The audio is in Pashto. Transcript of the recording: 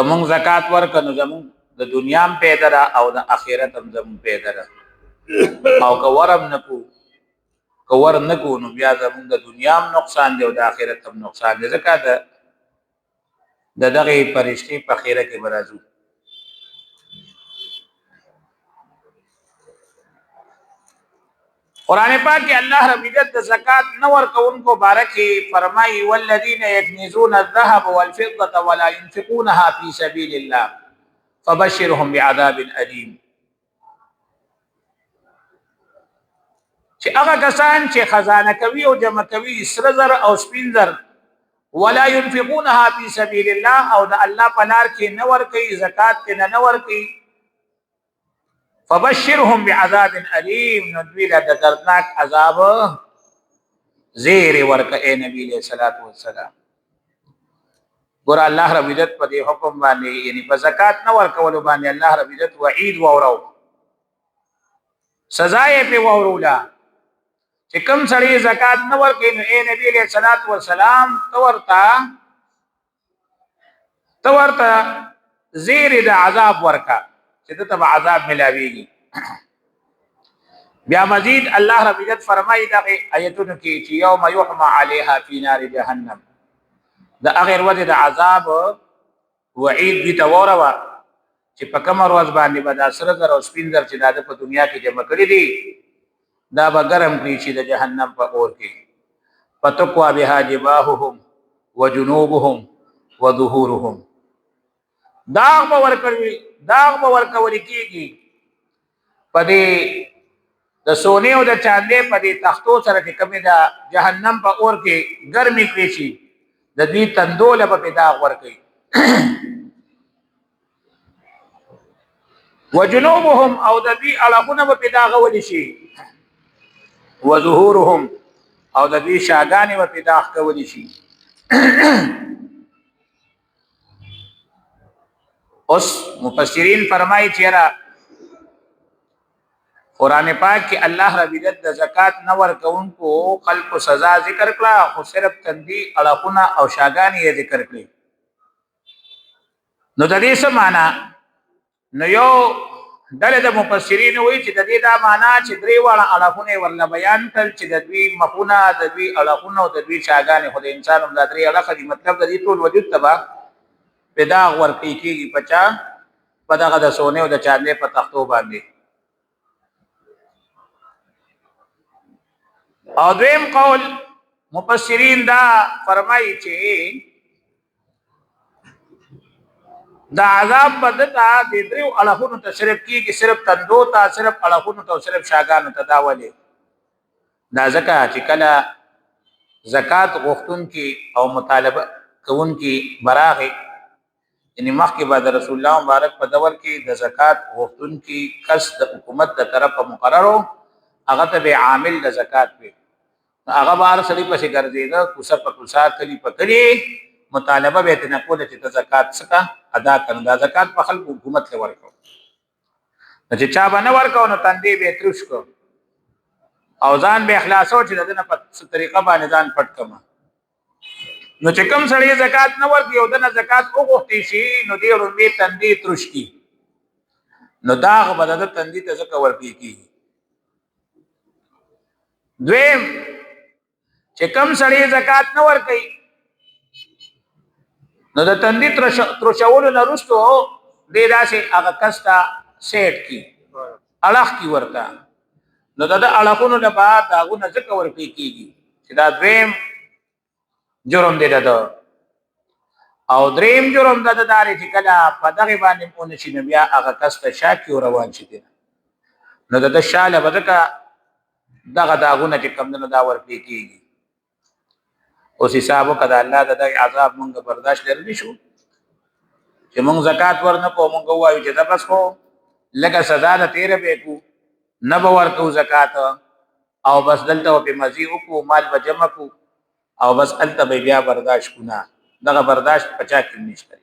کوم زکات ورکنو زمون د دنیا هم پیدا را او د اخرت هم زمون پیدا را او کورم نکو کور نکو نو بیا زمون د دنیا هم نقصان دی او د اخرت هم نقصان دی ځکه د دغه پرشتي په خیره کې برازو قرآن پاک کې الله رب عزت د زکات نور کوونکو بارکه فرمایي والذین یکنزون الذهب والفضة ولا ينفقونها في سبيل الله فبشرهم بعذاب الیم چې هغه کسان چې خزانه کوي او جمع کوي سره زر او سپین زر ولا ينفقونها في سبيل الله او د الله په لار کې نور کوي زکات نه نور کوي فبشرهم بعذاب الیم ندویل د دردناک عذاب زیر ورک اے نبی علیہ الصلوۃ والسلام ګور الله رب عزت په دې حکم باندې یعنی په زکات نه ورکول باندې الله رب عزت وعید وورو سزا یې په ورولا چې کوم سړی زکات نه ورکړي نو اے نبی علیہ الصلوۃ والسلام تورتا زیر د عذاب ورکا چې ته به عذاب ملاويږي بیا مزید الله رب عزت فرمایي دا آیتونو کې چې یوم یحما علیها فی نار جهنم دا غیر وجه د عذاب وعید دي توروا چې په کوم ورځ باندې به د سره در او سپین در چې د په دنیا کې جمع کړی دي دا به ګرم کړي چې د جهنم په اور کې فتقوا بها جباههم وجنوبهم وظهورهم داغ به ورکول کېږي په دې د سونې او د چاندې په دې تختو سره چې کومې د جهنم په اور کې ګرمي کړي شي د دې تندول په داغ ورکړي وجنوبهم او د دې اړخونه په داغ ولي شي وظهورهم او د دې شاګانې په داغ کولی شي اوس مفسرین فرمایي چې را قران پاک کې الله رب عزت د زکات نور کوونکو خلق سزا ذکر کړه خو صرف تندي اړخونه او شاګانې ذکر کړې نو د دې څه معنا نو یو دله د مفسرین وایي چې د دې دا معنا چې درې واړه اړخونه ورل بیان کړ چې د دوی مخونه د دوی اړخونه او د دوی شاګانې خو د انسان هم د درې اړخ دي مطلب د دې ټول وجود تبا پیدا ورکی کیږي پچا په دغه د سونه او د چاندې په تختو باندې او دویم قول مفسرین دا فرمایي چې دا عذاب بدتا د دریو اړخونو ته صرف کیږي صرف تندو ته صرف اړخونو ته صرف شاګانو ته داولي دا زکات چې کله زکات غوښتون کی او مطالبه کوون کی براغه یعنی مخکې بعد رسول الله مبارک په دور کې د زکات غوښتون کی کس د حکومت د طرفه مقررو هغه ته به عامل د زکات وي هغه بار سړي پسې ګرځیدا کوڅه په کوڅه کلی په کلی مطالبه به تنه کوله چې زکات څخه ادا کړه دا زکات په خلکو حکومت له ورکو چې چا باندې ورکو نو تندې به ترش کو او ځان به اخلاصو چې دنه په طریقه باندې ځان پټ کما نو چې کوم سړی زکات نه ورکي او دنه زکات وغوښتي شي نو دې ورمې تندې ترش کی نو داغ بدل تندې ته زکه ورپی کی دویم چې کوم سړی زکات نه ورکي نو د تندې ترشولو نه وروسته دې داسې هغه کستا سیټ کی اړخ کی ورکا نو د اړخونو نه بعد هغه ځکه ورپی کیږي چې دا دویم جرم دی دا او دریم جرم د داري چې کله په دغه باندې پونه شي بیا هغه کستا شاکی روان شي نو د شاله بدکا دغه داغونه چې کم نه دا ورپی کیږي اوس حساب وکړه الله د عذاب مونږ برداشت لرلی شو چې مونږ زکات ورنه کو مونږ وایو چې دا بس کو لکه سزا د تیر به کو نه به ورکو زکات او بس دلته په مزي کو مال بجمع کو او بس الته بیا برداشت کو نه دغه برداشت پچا کې نشته